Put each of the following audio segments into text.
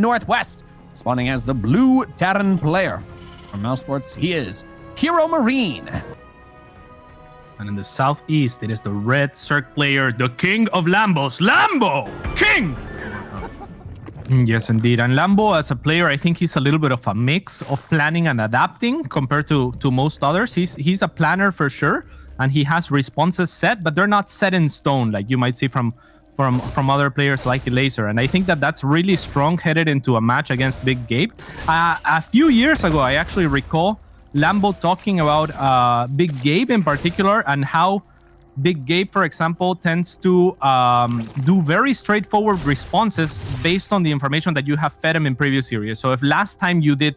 northwest, spawning as the blue Terran player. From Mouse Sports, he is HeRoMaRinE. And in the southeast, it is the red Zerg player, the king of Lambos, Lambo! King! Yes, indeed. And Lambo, as a player, I think he's a little bit of a mix of planning and adapting compared to most others. He's a planner for sure, and he has responses set, but they're not set in stone like you might see from other players like Laser. And I think that that's really strong headed into a match against Big Gabe. A few years ago, I actually recall Lambo talking about Big Gabe in particular, and how Big Gabe, for example, tends to do very straightforward responses based on the information that you have fed him in previous series. So if last time you did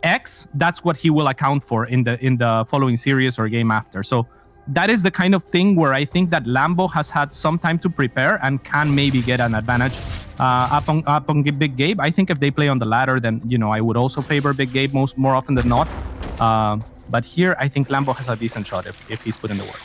X, that's what he will account for in the following series or game after. So that is the kind of thing where I think that Lambo has had some time to prepare and can maybe get an advantage up on Big Gabe. I think if they play on the ladder, then I would also favor Big Gabe more often than not. But here, I think Lambo has a decent shot if he's put in the work.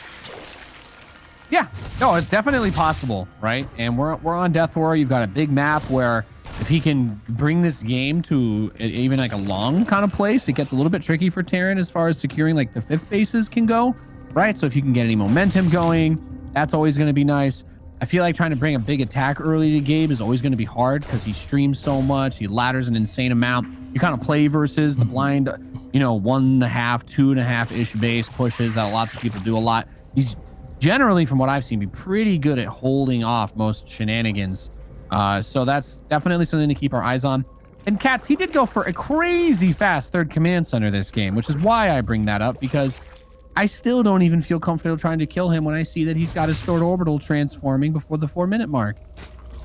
Yeah, no, it's definitely possible, right? And we're on Death War. You've got a big map where if he can bring this game to even like a long kind of place, it gets a little bit tricky for Terran as far as securing like the 5th bases can go, right? So if you can get any momentum going, that's always going to be nice. I feel like trying to bring a big attack early to Gabe is always going to be hard because he streams so much. He ladders an insane amount. You kind of play versus the blind, 1.5, 2.5-ish base pushes that lots of people do a lot. He's generally, from what I've seen, be pretty good at holding off most shenanigans. So that's definitely something to keep our eyes on. And Cats, he did go for a crazy fast 3rd command center this game, which is why I bring that up, because I still don't even feel comfortable trying to kill him when I see that he's got his stored orbital transforming before the 4-minute mark.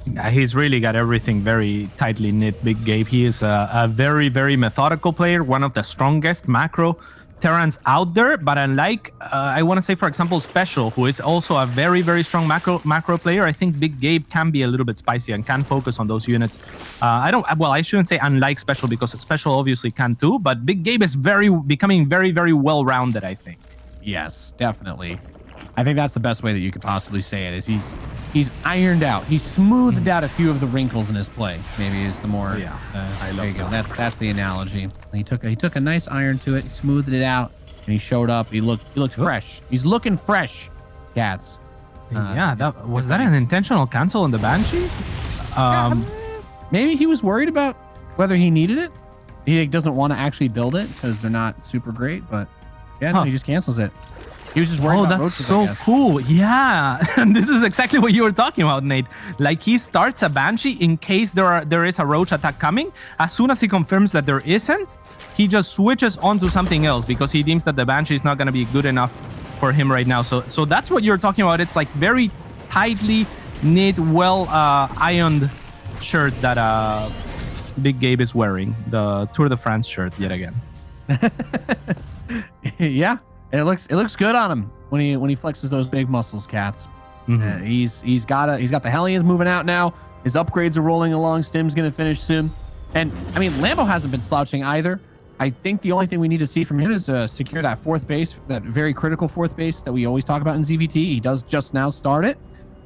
Yeah, he's really got everything very tightly knit, Big Gabe. He is a very, very methodical player, one of the strongest macro Terrans out there, but unlike I want to say, for example, Special, who is also a very, very strong macro player, I think Big Gabe can be a little bit spicy and can focus on those units. I shouldn't say unlike Special, because Special obviously can too, but Big Gabe is becoming very, very well-rounded, I think. Yes, definitely. I think that's the best way that you could possibly say it, is he's ironed out. He's smoothed out a few of the wrinkles in his play. Maybe is the more. Yeah, there you go. That's the analogy. He took a nice iron to it. He smoothed it out, and he showed up. He looked fresh. He's looking fresh, Cats. Was that an intentional cancel on the Banshee? Maybe he was worried about whether he needed it. He doesn't want to actually build it because they're not super great. But yeah, no, he just cancels it. He was just worried about roaches, so cool. Yeah. And this is exactly what you were talking about, Nate. Like, he starts a Banshee in case there is a roach attack coming. As soon as he confirms that there isn't, he just switches on to something else because he deems that the Banshee is not going to be good enough for him right now. So that's what you're talking about. It's like very tightly knit, ironed shirt that Big Gabe is wearing. The Tour de France shirt yet again. Yeah. And it looks good on him when he flexes those big muscles, Cats. Mm-hmm. He's got the Hellions moving out now. His upgrades are rolling along. Stim's gonna finish soon. And I mean, Lambo hasn't been slouching either. I think the only thing we need to see from him is secure that 4th base, that very critical 4th base that we always talk about in ZvT. He does just now start it,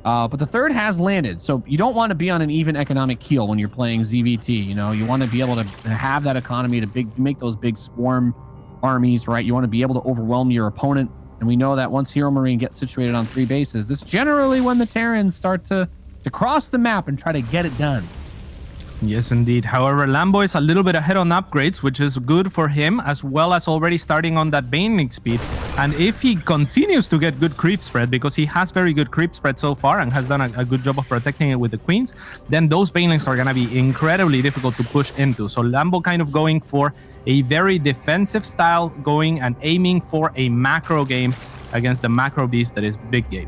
but the 3rd has landed. So you don't want to be on an even economic keel when you're playing ZvT. You want to be able to have that economy to make those big swarm armies, right? You want to be able to overwhelm your opponent, and we know that once HeRoMaRinE gets situated on 3 bases, this is generally when the Terrans start to cross the map and try to get it done. Yes, indeed. However, Lambo is a little bit ahead on upgrades, which is good for him, as well as already starting on that Baneling speed. And if he continues to get good creep spread, because he has very good creep spread so far and has done a good job of protecting it with the Queens, then those Banelings are going to be incredibly difficult to push into. So Lambo kind of going for a very defensive style, going and aiming for a macro game against the macro beast that is Big Gabe.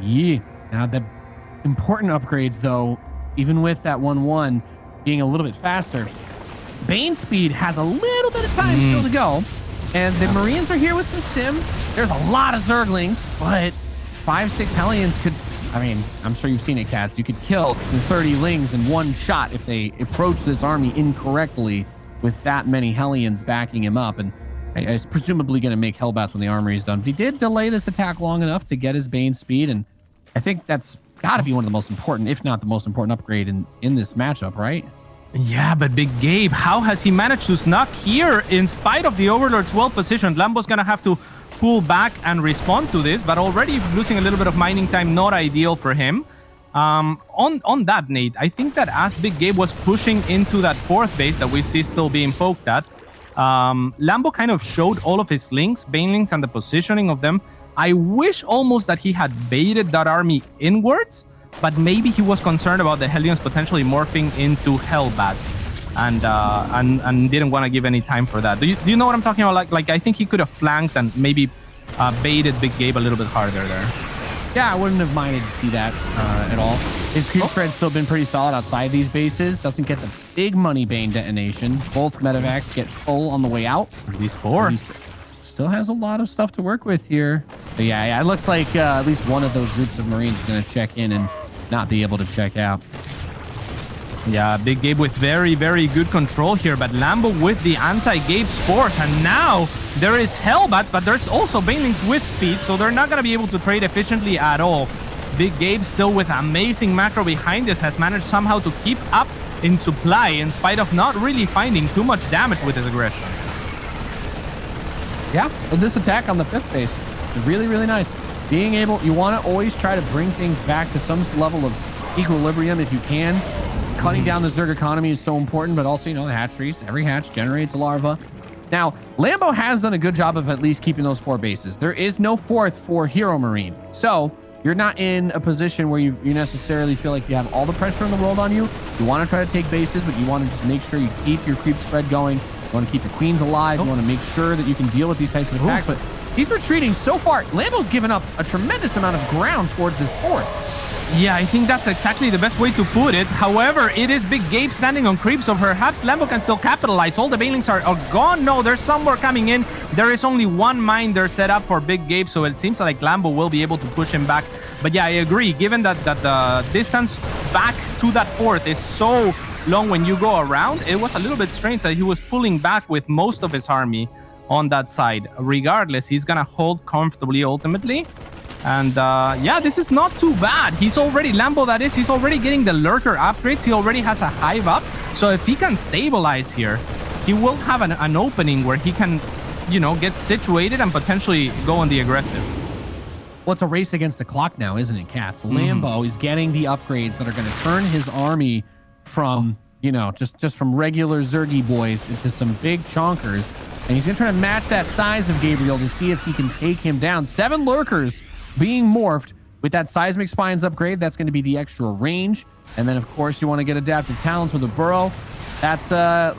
Yeah. Now, the important upgrades, though, even with that 1-1 being a little bit faster, Bane speed has a little bit of time still to go. And the Marines are here with some sim. There's a lot of Zerglings, but 5-6 Hellions could, I mean, I'm sure you've seen it, Cats. You could kill the 30 Lings in one shot if they approach this army incorrectly with that many Hellions backing him up. And he's presumably going to make Hellbats when the armory is done. But he did delay this attack long enough to get his Bane speed, and I think that's got to be one of the most important, if not the most important upgrade in this matchup, right? Yeah, but Big Gabe, how has he managed to snuck here in spite of the Overlord's well positioned? Lambo's gonna have to pull back and respond to this, but already losing a little bit of mining time, not ideal for him. On that, Nate, I think that as Big Gabe was pushing into that fourth base that we see still being poked at, Lambo kind of showed all of his links, banelings, and the positioning of them. I wish almost that he had baited that army inwards, but maybe he was concerned about the Hellions potentially morphing into Hellbats, and didn't want to give any time for that. Do you know what I'm talking about? Like I think he could have flanked and maybe baited Big Gabe a little bit harder there. Yeah, I wouldn't have minded to see that at all. His creep spread's still been pretty solid outside these bases. Doesn't get the big money bane detonation. Both medevacs get full on the way out. These four. He still has a lot of stuff to work with here. But yeah, it looks like at least one of those groups of Marines is going to check in and not be able to check out. Yeah, Big Gabe with very, very good control here, but Lambo with the anti-Gabe spores, and now there is Hellbat, but there's also Banelings with speed, so they're not going to be able to trade efficiently at all. Big Gabe still with amazing macro behind this has managed somehow to keep up in supply in spite of not really finding too much damage with his aggression. Yeah, but this attack on the fifth base is really, really nice. Being able, you want to always try to bring things back to some level of equilibrium if you can. Cutting down the Zerg economy is so important, but also, you know, the hatcheries. Every hatch generates a larva. Now, Lambo has done a good job of at least keeping those four bases. There is no fourth for HeRoMaRinE. So you're not in a position where you necessarily feel like you have all the pressure in the world on you. You want to try to take bases, but you want to just make sure you keep your creep spread going. You want to keep your queens alive. You want to make sure that you can deal with these types of attacks. But he's retreating so far. Lambo's given up a tremendous amount of ground towards this fourth. Yeah, I think that's exactly the best way to put it. However, it is Big Gabe standing on creep, so perhaps Lambo can still capitalize. All the banelings are gone. No, there's some more coming in. There is only one mine there set up for Big Gabe, so it seems like Lambo will be able to push him back. But yeah, I agree. Given that the distance back to that fourth is so long when you go around, it was a little bit strange that he was pulling back with most of his army on that side. Regardless, he's gonna hold comfortably ultimately. And yeah, this is not too bad. He's already, Lambo that is, he's already getting the lurker upgrades. He already has a hive up. So if he can stabilize here, he will have an opening where he can, you know, get situated and potentially go on the aggressive. Well, it's a race against the clock now, isn't it, Cats? Lambo is getting the upgrades that are going to turn his army from, you know, just from regular Zergy boys into some big chonkers. And he's going to try to match that size of Gabriel to see if he can take him down. 7 lurkers being morphed with that seismic spines upgrade. That's going to be the extra range. And then, of course, you want to get adaptive talents with a burrow. That's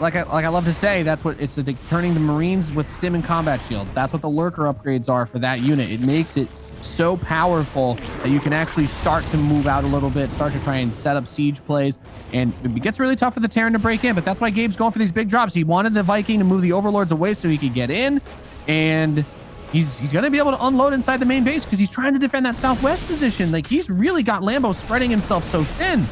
like I love to say, that's what it's turning the Marines with stim and combat shields. That's what the lurker upgrades are for that unit. It makes it so powerful that you can actually start to move out a little bit, start to try and set up siege plays. And it gets really tough for the Terran to break in, but that's why Gabe's going for these big drops. He wanted the Viking to move the Overlords away so he could get in, and he's going to be able to unload inside the main base because he's trying to defend that southwest position. Like, he's really got Lambo spreading himself so thin.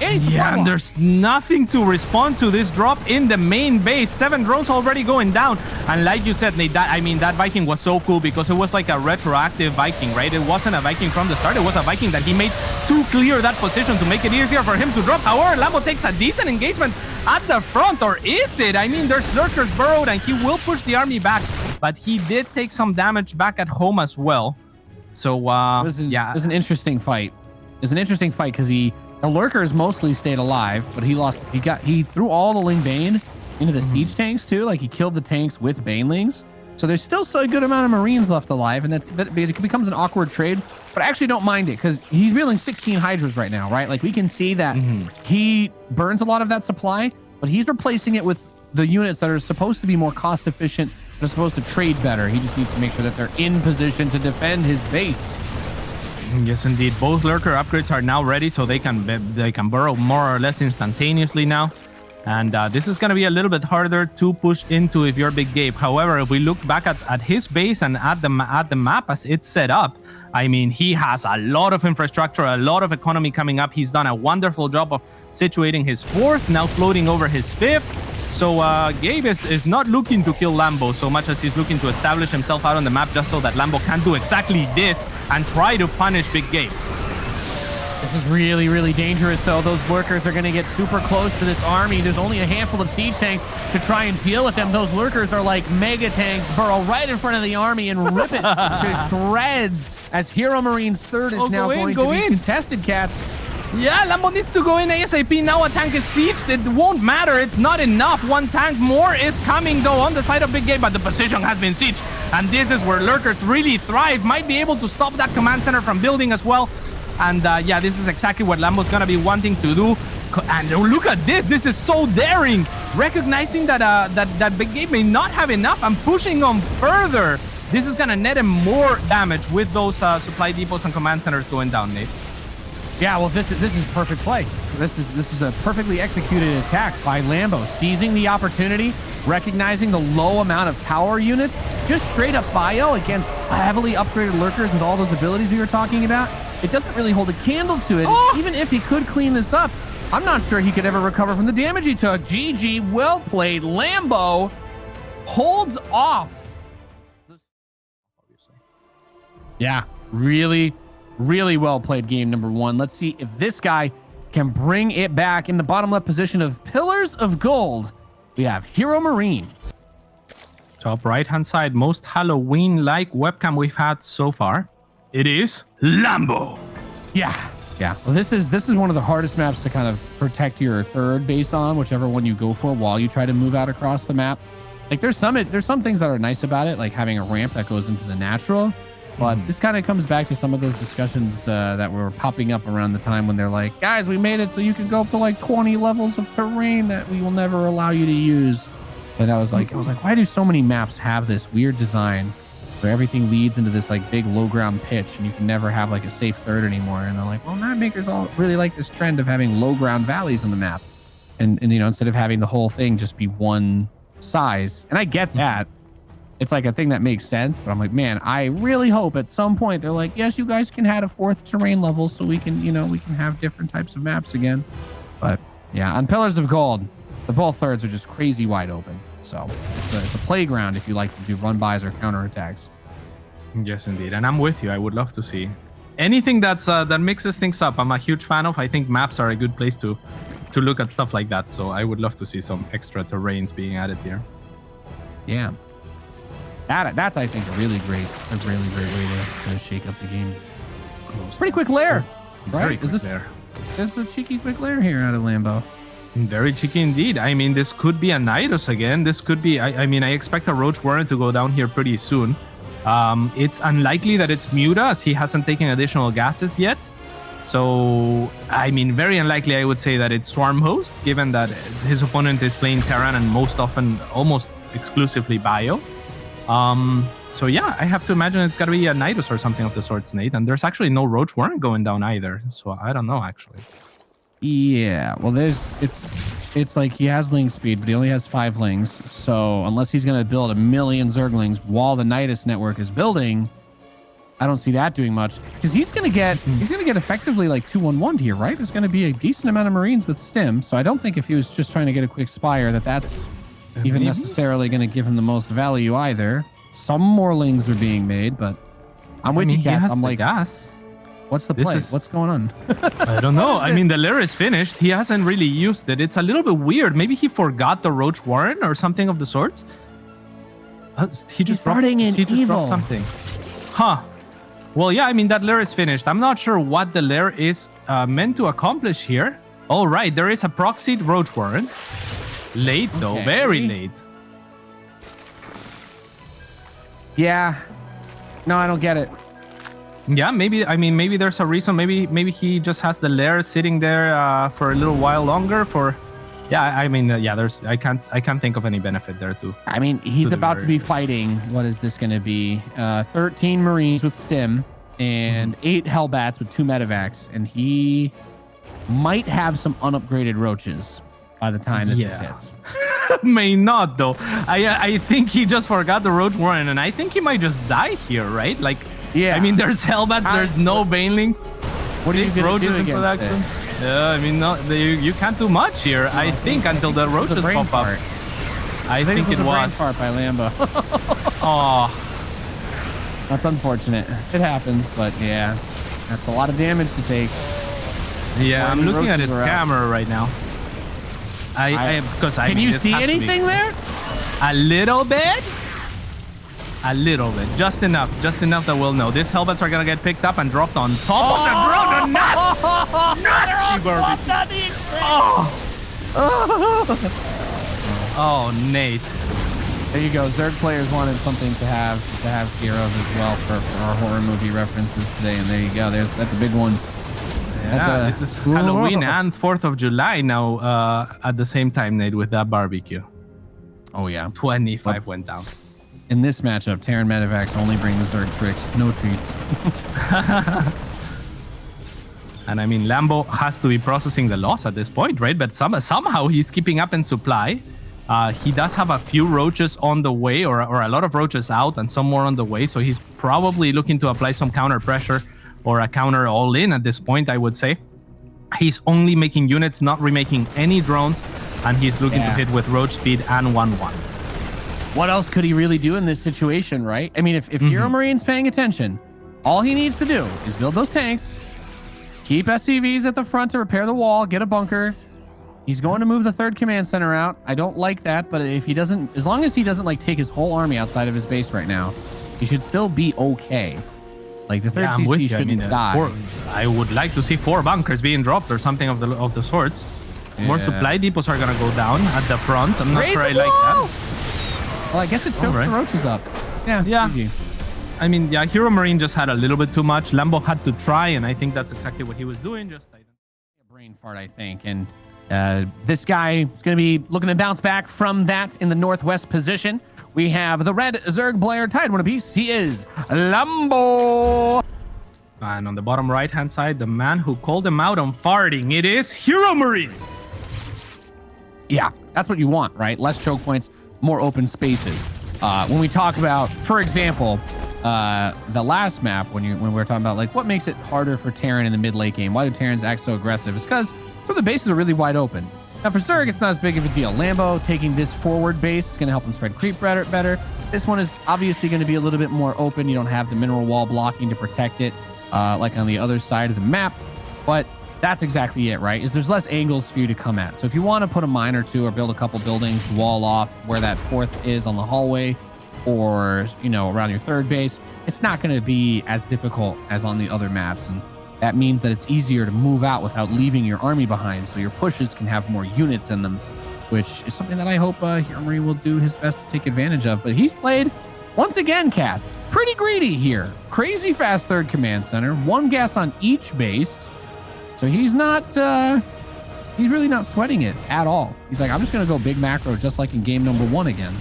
Yeah, and there's nothing to respond to this drop in the main base. 7 drones already going down. And like you said, Nate, that Viking was so cool because it was like a retroactive Viking, right? It wasn't a Viking from the start. It was a Viking that he made to clear that position to make it easier for him to drop. However, Lambo takes a decent engagement at the front, or is it? I mean, there's lurkers burrowed and he will push the army back, but he did take some damage back at home as well. So, yeah. It was an interesting fight. It was an interesting fight because the lurkers mostly stayed alive, but he threw all the Ling Bane into the siege tanks too. Like, he killed the tanks with Banelings. So there's still a good amount of Marines left alive, and it becomes an awkward trade. But I actually don't mind it because he's building 16 Hydras right now, right? Like, we can see that he burns a lot of that supply, but he's replacing it with the units that are supposed to be more cost efficient. They're supposed to trade better. He just needs to make sure that they're in position to defend his base. Yes, indeed. Both lurker upgrades are now ready, so they can burrow more or less instantaneously now. And this is going to be a little bit harder to push into if you're Big Gabe. However, if we look back at his base and at the map as it's set up, I mean, he has a lot of infrastructure, a lot of economy coming up. He's done a wonderful job of situating his 4th, now floating over his 5th. So Gabe is not looking to kill Lambo so much as he's looking to establish himself out on the map just so that Lambo can do exactly this and try to punish Big Gabe. This is really, really dangerous, though. Those lurkers are going to get super close to this army. There's only a handful of siege tanks to try and deal with them. Those lurkers are like mega tanks, burrow right in front of the army and rip it to shreds as HeRoMaRiNE's third is now going to be contested, Cats. Yeah, Lambo needs to go in ASAP. Now a tank is sieged. It won't matter. It's not enough. One tank more is coming, though, on the side of Big Game, but the position has been sieged. And this is where lurkers really thrive. Might be able to stop that command center from building as well. And yeah, this is exactly what Lambo's going to be wanting to do. And look at this. This is so daring. Recognizing that that Big Game may not have enough and pushing on further. This is going to net him more damage with those supply depots and command centers going down, Nate. Yeah, well, this is perfect play. This is a perfectly executed attack by Lambo, seizing the opportunity, recognizing the low amount of power units, just straight up bio against heavily upgraded lurkers with all those abilities we were talking about. It doesn't really hold a candle to it. Oh! Even if he could clean this up, I'm not sure he could ever recover from the damage he took. GG, well played. Lambo holds off. Yeah, really well played game number one. Let's see if this guy can bring it back. In the bottom left position of Pillars of Gold, we have HeRoMaRiNE. Top right hand side, most Halloween-like webcam we've had so far. It is Lambo. Yeah. Well, this is one of the hardest maps to kind of protect your third base on, whichever one you go for while you try to move out across the map. Like there's some things that are nice about it, like having a ramp that goes into the natural. But this kind of comes back to some of those discussions that were popping up around the time when they're like, guys, we made it so you can go up to like 20 levels of terrain that we will never allow you to use. And I was like, why do so many maps have this weird design where everything leads into this like big low ground pitch and you can never have like a safe third anymore? And they're like, well, map makers all really like this trend of having low ground valleys on the map. And you know, instead of having the whole thing just be one size. And I get that. It's like a thing that makes sense, but I'm like, man, I really hope at some point they're like, yes, you guys can add a fourth terrain level so we can, we can have different types of maps again. But yeah, on Pillars of Gold, the both thirds are just crazy wide open. So it's a playground if you like to do run-bys or counterattacks. Yes, indeed. And I'm with you. I would love to see anything that mixes things up. I'm a huge fan of. I think maps are a good place to look at stuff like that. So I would love to see some extra terrains being added here. Yeah. That's I think a really great way to shake up the game. Pretty quick lair, right? There's a cheeky quick lair here out of Lambo. Very cheeky indeed. I mean, this could be a Nidus again. This could be. I mean, I expect a Roach Warren to go down here pretty soon. It's unlikely that it's Muta, as he hasn't taken additional gases yet. So, I mean, very unlikely. I would say that it's Swarm Host, given that his opponent is playing Terran and most often almost exclusively Bio. So yeah, I have to imagine it's got to be a Nidus or something of the sorts, Nate. And there's actually no Roach Warren going down either. So I don't know, actually. Yeah, well, it's like he has ling speed, but he only has 5 lings. So unless he's going to build a million Zerglings while the Nidus network is building, I don't see that doing much. Because he's going to get effectively like 2-1-1 here, right? There's going to be a decent amount of Marines with Stim. So I don't think if he was just trying to get a quick Spire that's even necessarily going to give him the most value either. Some more lings are being made, but I'm with you, Kat. I'm like, gas. What's the play? What's going on? I don't know. I mean, the lair is finished. He hasn't really used it. It's a little bit weird. Maybe he forgot the Roach Warren or something of the sorts. He just dropped something. Huh. Well, yeah, I mean, that lair is finished. I'm not sure what the lair is meant to accomplish here. All right, there is a proxied Roach Warren. Late, though. Okay. Very late. Yeah. No, I don't get it. Yeah, maybe. I mean, maybe there's a reason. Maybe he just has the lair sitting there for a little while longer. Yeah. I mean, yeah. I can't think of any benefit there too. I mean, he's about to be fighting. What is this going to be? 13 Marines with Stim and 8 Hellbats with 2 Medivacs, and he might have some unupgraded roaches by the time that this hits. May not, though. I think he just forgot the Roach Warren, and I think he might just die here, right? Like, yeah. I mean, there's Hellbats, there's no Banelings. What are you going to do against it? Yeah, I mean, you can't do much here, I think, until the roaches pop up. I think it was. Brain fart by Lambo. Oh. That's unfortunate. It happens, but yeah. That's a lot of damage to take. Yeah, I'm looking at his Roaches are out. camera right now. Can you see anything there? A little bit. A little bit, just enough that we'll know. These helmets are gonna get picked up and dropped on top of the drone. Nasty Barbie. Oh, Nate. There you go. Zerg players wanted something to have fear of as well for our horror movie references today, and there you go. That's a big one. Yeah, this is Halloween and 4th of July now at the same time, Nate, with that barbecue. Oh yeah, 25 went down. In this matchup, Terran medevacs only bring the Zerg tricks, no treats. And I mean, Lambo has to be processing the loss at this point, right? But somehow he's keeping up in supply. He does have a few roaches on the way, or a lot of roaches out and some more on the way. So he's probably looking to apply some counter pressure or a counter all in at this point, I would say. He's only making units, not remaking any drones. And he's looking to hit with roach speed and 1-1. What else could he really do in this situation, right? I mean, if HeRoMaRiNE's paying attention, all he needs to do is build those tanks, keep SCVs at the front to repair the wall, get a bunker. He's going to move the 3rd command center out. I don't like that, but if he doesn't, as long as he doesn't like take his whole army outside of his base right now, he should still be okay. Like the 3rd CC shouldn't die. I would like to see 4 bunkers being dropped or something of the sorts. More supply depots are gonna go down at the front. I'm not sure I like that. Well, I guess it choked the roaches up. Yeah. GG. I mean, yeah, HeRoMaRiNE just had a little bit too much. Lambo had to try, and I think that's exactly what he was doing. Just a brain fart, I think. And this guy is going to be looking to bounce back from that in the northwest position. We have the red Zerg player tied one apiece. He is Lambo. And on the bottom right-hand side, the man who called him out on farting, it is HeRoMaRiNE. Yeah, that's what you want, right? Less choke points, more open spaces. When we talk about, for example, the last map, when we were talking about like what makes it harder for Terran in the mid-late game, why do Terrans act so aggressive? It's because some of the bases are really wide open. Now for Zerg, it's not as big of a deal. Lambo taking this forward base is going to help him spread creep better. This one is obviously going to be a little bit more open. You don't have the mineral wall blocking to protect it like on the other side of the map, but that's exactly it, right? Is there's less angles for you to come at. So if you want to put a mine or two or build a couple buildings, wall off where that 4th is on the hallway, or around your 3rd base, it's not going to be as difficult as on the other maps, and that means that it's easier to move out without leaving your army behind, so your pushes can have more units in them, which is something that I hope HeRoMaRiNE will do his best to take advantage of. But he's played once again, cats, pretty greedy here. Crazy fast 3rd command center, 1 gas on each base. So he's really not sweating it at all. He's like, I'm just going to go big macro just like in game number 1 again.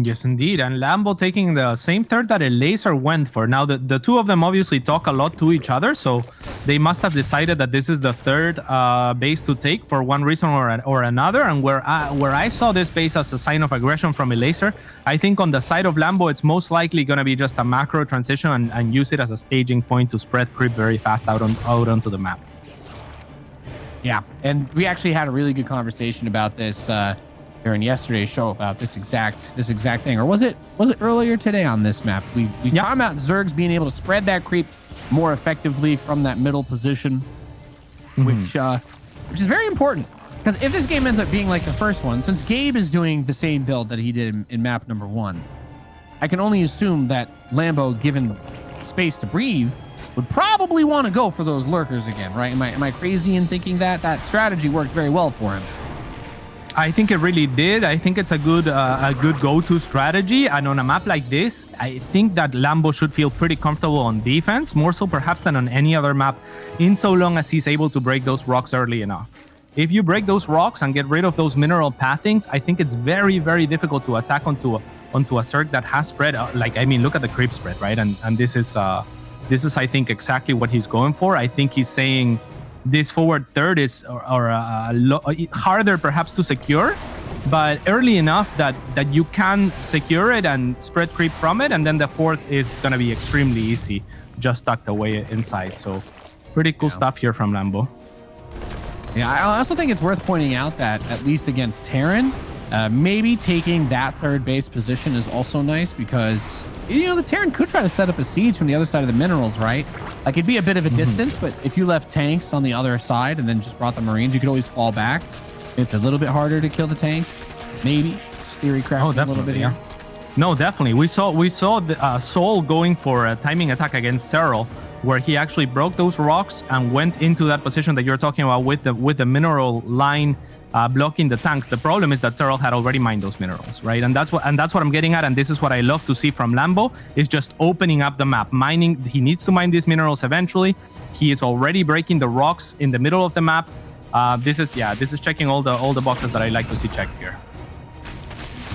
Yes, indeed. And Lambo taking the same 3rd that a laser went for. Now, the two of them obviously talk a lot to each other, so they must have decided that this is the 3rd base to take for one reason or another. And where I saw this base as a sign of aggression from a laser, I think on the side of Lambo, it's most likely going to be just a macro transition and use it as a staging point to spread creep very fast out onto the map. Yeah, and we actually had a really good conversation about this during yesterday's show about this exact thing, or was it earlier today on this map? We talked about Zergs being able to spread that creep more effectively from that middle position, which is very important, because if this game ends up being like the first one, since Gabe is doing the same build that he did in map number 1, I can only assume that Lambo, given space to breathe, would probably want to go for those lurkers again, right? Am I crazy in thinking that strategy worked very well for him? I think it really did. I think it's a good go-to strategy. And on a map like this, I think that Lambo should feel pretty comfortable on defense, more so perhaps than on any other map, in so long as he's able to break those rocks early enough. If you break those rocks and get rid of those mineral pathings, I think it's very, very difficult to attack onto a Zerg that has spread. Look at the creep spread, right? And this is, I think, exactly what he's going for. I think he's saying this forward 3rd is harder perhaps to secure, but early enough that you can secure it and spread creep from it, and then the 4th is going to be extremely easy, just tucked away inside. So pretty cool stuff here from Lambo. Yeah, I also think it's worth pointing out that at least against Terran, maybe taking that 3rd base position is also nice, because you know, the Terran could try to set up a siege from the other side of the minerals, right? Like, it'd be a bit of a distance, but if you left tanks on the other side and then just brought the Marines, you could always fall back. It's a little bit harder to kill the tanks, maybe. Just theory crafting a little bit here. No, definitely. We saw the Sol going for a timing attack against Cyril, where he actually broke those rocks and went into that position that you're talking about with the mineral line blocking the tanks. The problem is that Cyril had already mined those minerals, right? And that's what I'm getting at. And this is what I love to see from Lambo, is just opening up the map, mining. He needs to mine these minerals eventually. He is already breaking the rocks in the middle of the map. This is checking all the boxes that I like to see checked here.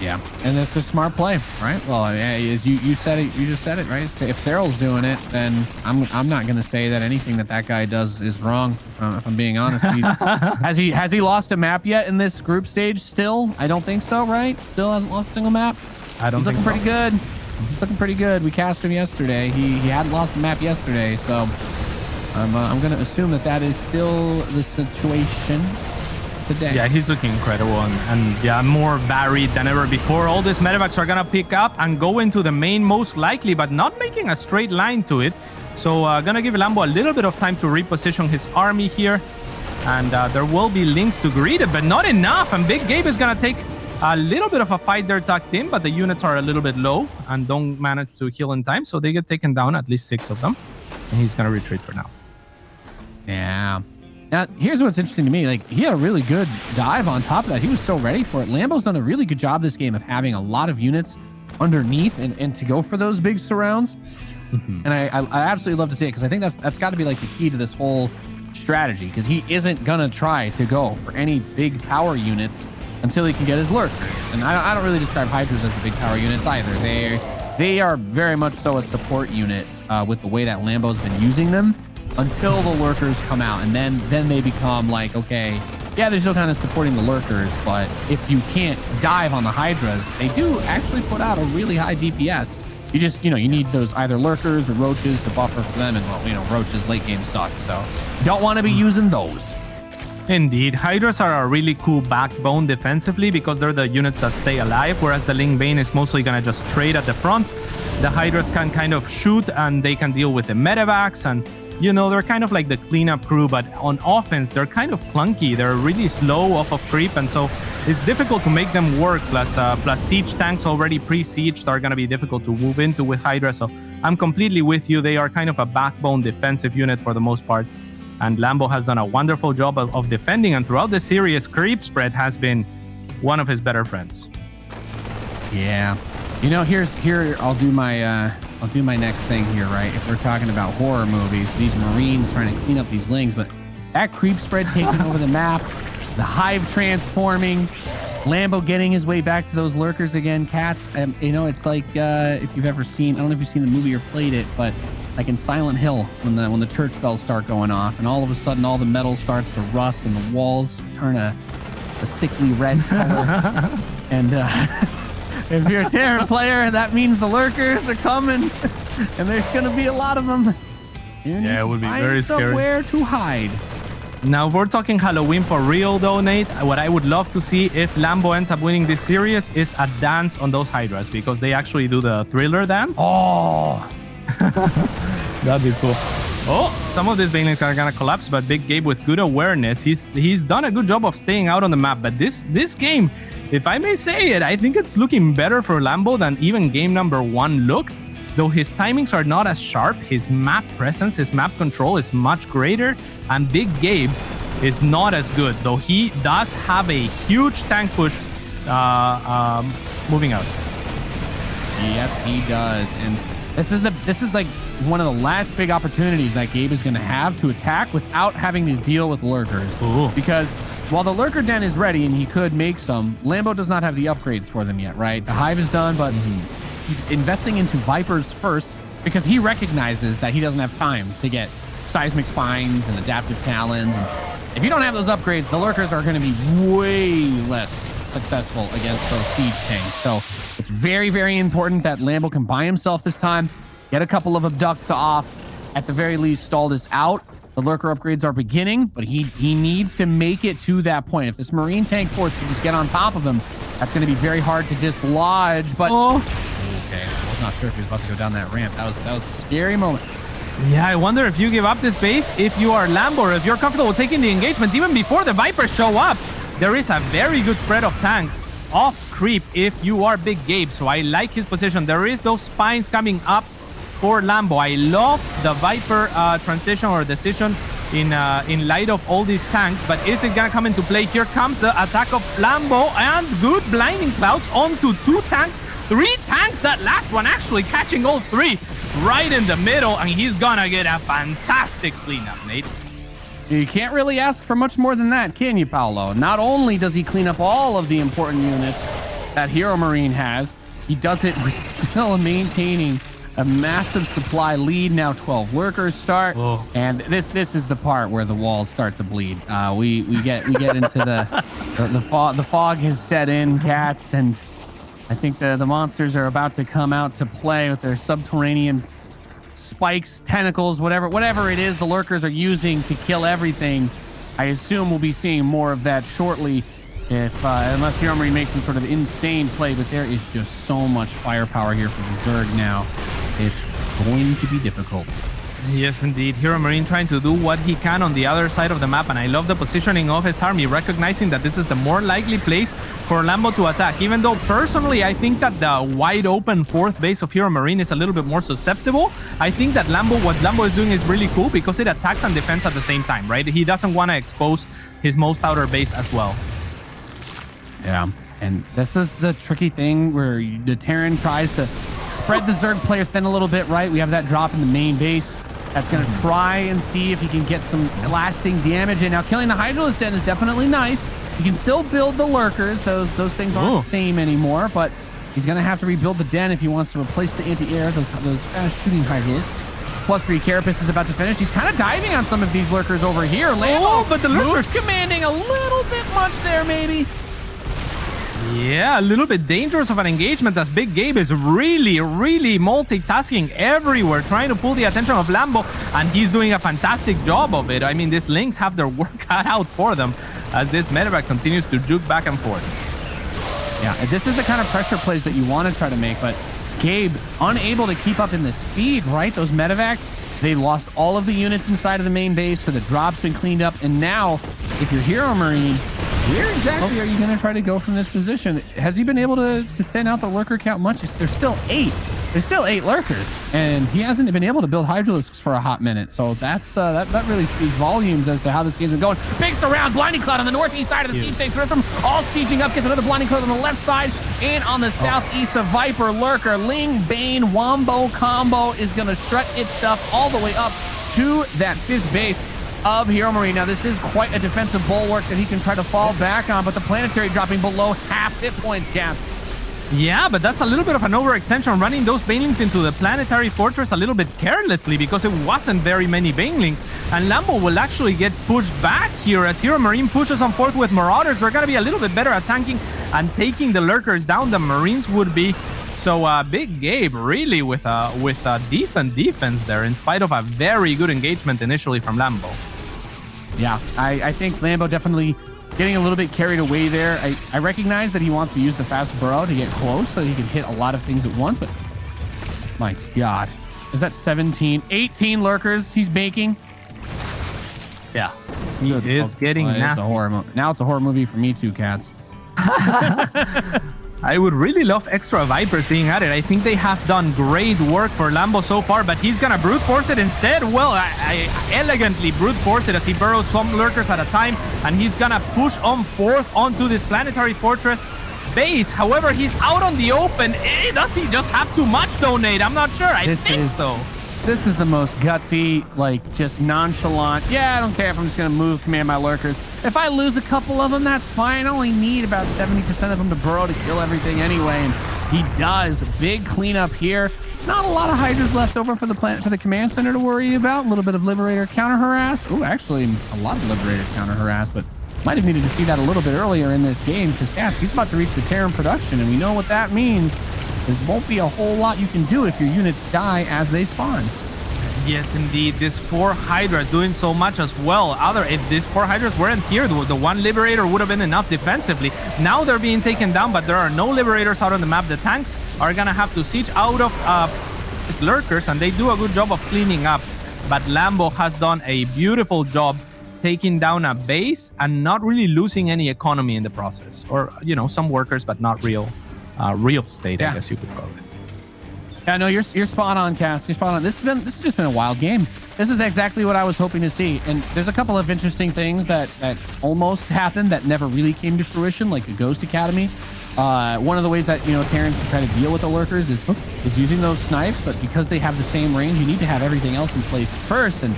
Yeah, and it's a smart play, right? Well, as you said it, you just said it, right? If Cyril's doing it, then I'm not going to say that anything that guy does is wrong. If I'm being honest, has he lost a map yet in this group stage? Still, I don't think so, right? Still hasn't lost a single map. He's looking pretty good. He's looking pretty good. We cast him yesterday. He hadn't lost a map yesterday, so I'm going to assume that is still the situation today. Yeah, he's looking incredible and yeah, more varied than ever before. All these medevacs are gonna pick up and go into the main most likely, but not making a straight line to it. So gonna give Lambo a little bit of time to reposition his army here, and there will be links to greet it, but not enough. And Big Gabe is gonna take a little bit of a fight there tucked in, but the units are a little bit low and don't manage to heal in time, so they get taken down, at least 6 of them, and he's gonna retreat for now. Yeah. Now, here's what's interesting to me. Like, he had a really good dive on top of that. He was so ready for it. Lambo's done a really good job this game of having a lot of units underneath and to go for those big surrounds. And I absolutely love to see it, because I think that's got to be like the key to this whole strategy, because he isn't going to try to go for any big power units until he can get his lurkers. And I don't really describe Hydras as the big power units either. They are very much so a support unit with the way that Lambo's been using them, until the lurkers come out, and then they become like, okay, yeah, they're still kind of supporting the lurkers, but if you can't dive on the Hydras, they do actually put out a really high DPS. You just, you need those either lurkers or roaches to buffer for them, and well, roaches late game suck, so don't want to be using those. Indeed, Hydras are a really cool backbone defensively, because they're the units that stay alive, whereas the Ling Bane is mostly gonna just trade at the front. The Hydras can kind of shoot, and they can deal with the medevacs, and they're kind of like the cleanup crew, but on offense, they're kind of clunky. They're really slow off of creep, and so it's difficult to make them work. Plus siege tanks already pre-sieged are going to be difficult to move into with Hydra. So I'm completely with you. They are kind of a backbone defensive unit for the most part. And Lambo has done a wonderful job of defending, and throughout the series, creep spread has been one of his better friends. Yeah. Here I'll do my next thing here, right? If we're talking about horror movies, these Marines trying to clean up these Lings, but that creep spread taking over the map, the hive transforming, Lambo getting his way back to those lurkers again, cats. It's like if you've ever seen, I don't know if you've seen the movie or played it, but like in Silent Hill, when the church bells start going off, and all of a sudden all the metal starts to rust and the walls turn a sickly red color, and if you're a Terran player, that means the lurkers are coming, and there's going to be a lot of them. Yeah, it would be very scary. Somewhere to hide. Now, if we're talking Halloween for real, though, Nate, what I would love to see if Lambo ends up winning this series is a dance on those Hydras, because they actually do the thriller dance. Oh, that'd be cool. Oh, some of these banelings are gonna collapse, but Big Gabe with good awareness, he's done a good job of staying out on the map. But this game, if I may say it, I think it's looking better for Lambo than even game number 1 looked. Though his timings are not as sharp, his map presence, his map control is much greater, and Big Gabe's is not as good, though he does have a huge tank push moving out. Yes, he does. And this is like one of the last big opportunities that Gabe is going to have to attack without having to deal with lurkers. Ooh. Because while the lurker den is ready and he could make some, Lambo does not have the upgrades for them yet, right? The hive is done, but he's investing into Vipers first because he recognizes that he doesn't have time to get seismic spines and adaptive talons. And if you don't have those upgrades, the lurkers are going to be way less successful against those siege tanks. So it's very, very important that Lambo can buy himself this time, get a couple of abducts off, at the very least stall this out. The lurker upgrades are beginning, but he needs to make it to that point. If this Marine tank force can just get on top of him, that's going to be very hard to dislodge. But okay, that was not sure if he was about to go down that ramp. That was a scary moment. Yeah, I wonder if you give up this base, if you are Lambo, or if you're comfortable taking the engagement, even before the Vipers show up. There is a very good spread of tanks off creep if you are Big Gabe, so I like his position. There is those spines coming up for Lambo. I love the Viper transition or decision in light of all these tanks, but is it gonna come into play? Here comes the attack of Lambo, and good blinding clouds onto 2 tanks, 3 tanks. That last one actually catching all 3 right in the middle, and he's gonna get a fantastic cleanup, Nate. You can't really ask for much more than that, can you, Paolo? Not only does he clean up all of the important units that HeRoMaRinE has, he does it with still maintaining a massive supply lead. Now 12 lurkers start, and this is the part where the walls start to bleed. We get into the fog has set in, cats, and I think the monsters are about to come out to play with their subterranean spikes, tentacles, whatever it is the lurkers are using to kill everything. I assume we'll be seeing more of that shortly, if unless HeRoMaRinE makes some sort of insane play. But there is just so much firepower here for the Zerg now. It's going to be difficult. Yes, indeed. HeRoMaRinE trying to do what he can on the other side of the map, and I love the positioning of his army, recognizing that this is the more likely place for Lambo to attack. Even though, personally, I think that the wide open 4th base of HeRoMaRinE is a little bit more susceptible. I think that what Lambo is doing is really cool because it attacks and defends at the same time, right? He doesn't want to expose his most outer base as well. Yeah, and this is the tricky thing where the Terran tries to spread the Zerg player thin a little bit, right? We have that drop in the main base. That's going to try and see if he can get some lasting damage. And now killing the Hydralisk Den is definitely nice. You can still build the lurkers. Those things aren't the same anymore, but he's going to have to rebuild the den if he wants to replace the anti-air, those fast shooting Hydralisks. +3 Carapace is about to finish. He's kind of diving on some of these lurkers over here. Lambo, but the lurkers commanding a little bit much there, maybe. Yeah, a little bit dangerous of an engagement, as Big Gabe is really multitasking everywhere, trying to pull the attention of Lambo, and he's doing a fantastic job of it. I mean, these Lynx have their work cut out for them as this medevac continues to juke back and forth. Yeah, this is the kind of pressure plays that you want to try to make, but Gabe unable to keep up in the speed, right? Those medevacs, they lost all of the units inside of the main base, so the drop's been cleaned up, and now, if you're HeRoMaRinE, where exactly are you going to try to go from this position? Has he been able to thin out the lurker count much? There's still 8. There's still 8 lurkers, and he hasn't been able to build Hydralisks for a hot minute. So that's that really speaks volumes as to how this game's been going. Big surround, blinding cloud on the northeast side of the siege state. Thrism all sieging up, gets another blinding cloud on the left side, and on the southeast, the Viper lurker Ling Bane Wombo combo is going to strut its stuff all the way up to that 5th base of HeRoMaRinE. Now, this is quite a defensive bulwark that he can try to fall back on, but the planetary dropping below half hit points, Cats. Yeah, but that's a little bit of an overextension, running those Banelings into the planetary fortress a little bit carelessly because it wasn't very many Banelings, and Lambo will actually get pushed back here as HeRoMaRinE pushes on forth with Marauders. They're going to be a little bit better at tanking and taking the lurkers down than Marines would be. So Big Gabe really with a decent defense there, in spite of a very good engagement initially from Lambo. Yeah, I think Lambo definitely getting a little bit carried away there. I recognize that he wants to use the fast burrow to get close so he can hit a lot of things at once, but my God, is that 17, 18 lurkers he's making? Yeah, he is getting nasty. Now it's a horror movie for me too, Cats. I would really love extra Vipers being added. I think they have done great work for Lambo so far, but he's gonna brute force it instead. Well, I elegantly brute force it as he burrows some lurkers at a time, and he's gonna push on forth onto this planetary fortress base. However, he's out on the open. Does he just have too much, though, Nate? I'm not sure. I think so. This is the most gutsy, like, just nonchalant. Yeah, I don't care if I'm just going to move, command my lurkers. If I lose a couple of them, that's fine. I only need about 70% of them to burrow to kill everything anyway, and he does. Big cleanup here. Not a lot of Hydras left over for the command center to worry about. A little bit of Liberator counter harass. Oh, actually, a lot of Liberator counter harass, but might have needed to see that a little bit earlier in this game because, Cats, he's about to reach the Terran production, and we know what that means. There won't be a whole lot you can do if your units die as they spawn. Yes, indeed. These 4 Hydras doing so much as well. If these 4 Hydras weren't here, the one Liberator would have been enough defensively. Now they're being taken down, but there are no Liberators out on the map. The tanks are going to have to siege out of these Lurkers, and they do a good job of cleaning up. But Lambo has done a beautiful job taking down a base and not really losing any economy in the process. Or, you know, some workers, but not real estate, I guess you could call it. Yeah, no, you're spot on, Cass. You're spot on. This has just been a wild game. This is exactly what I was hoping to see. And there's a couple of interesting things that almost happened that never really came to fruition, like the Ghost Academy. One of the ways that, you know, Terran can try to deal with the lurkers is using those snipes, but because they have the same range, you need to have everything else in place first. And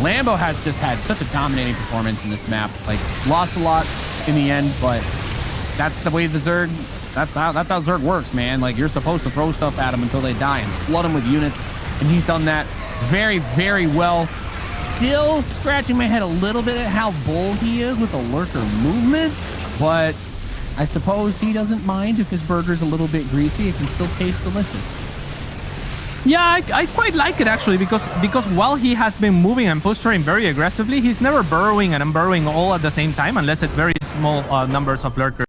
Lambo has just had such a dominating performance in this map. Like, lost a lot in the end, but that's the way the Zerg. That's how Zerg works, man. Like, you're supposed to throw stuff at them until they die and flood them with units, and he's done that very, very well. Still scratching my head a little bit at how bold he is with the lurker movement, but I suppose he doesn't mind if his burger's a little bit greasy. It can still taste delicious. Yeah, I quite like it, actually, because while he has been moving and posturing very aggressively, he's never burrowing and unburrowing all at the same time, unless it's very small numbers of lurkers.